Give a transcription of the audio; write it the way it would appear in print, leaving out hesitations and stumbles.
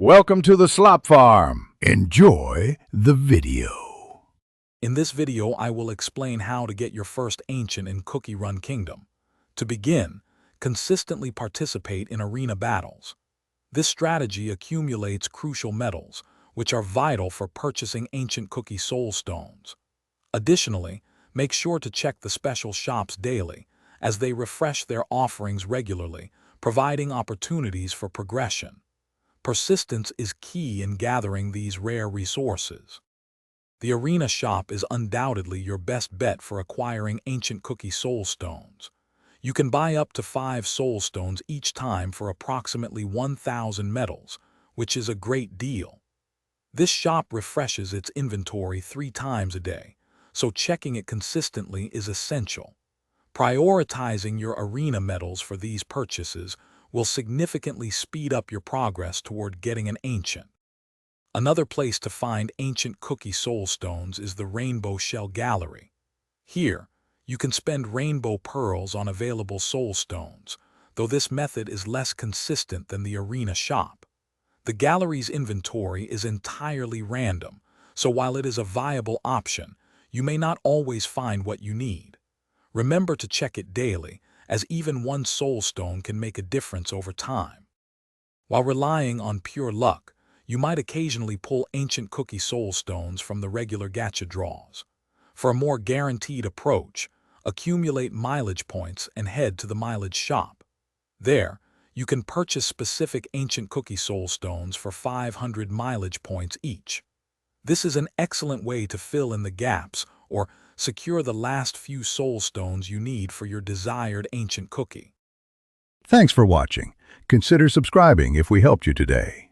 Welcome to the Slop Farm. Enjoy the video. In this video, I will explain how to get your first ancient in Cookie Run Kingdom. To begin, consistently participate in arena battles. This strategy accumulates crucial metals, which are vital for purchasing ancient cookie soul stones. Additionally, make sure to check the special shops daily, as they refresh their offerings regularly, providing opportunities for progression. Persistence is key in gathering these rare resources. The arena shop is undoubtedly your best bet for acquiring ancient cookie soul stones. You can buy up to 5 soul stones each time for approximately 1,000 metals, which is a great deal. This shop refreshes its inventory 3 times a day, so checking it consistently is essential. Prioritizing your arena metals for these purchases will significantly speed up your progress toward getting an ancient. Another place to find ancient cookie soul stones is the Rainbow Shell Gallery. Here, you can spend rainbow pearls on available soul stones, though this method is less consistent than the arena shop. The gallery's inventory is entirely random, so while it is a viable option, you may not always find what you need. Remember to check it daily, as even one soul stone can make a difference over time. While relying on pure luck, you might occasionally pull ancient cookie soul stones from the regular gacha draws. For a more guaranteed approach, accumulate mileage points and head to the mileage shop. There, you can purchase specific ancient cookie soul stones for 500 mileage points each. This is an excellent way to fill in the gaps or secure the last few soul stones you need for your desired ancient cookie. Thanks for watching. Consider subscribing if we helped you today.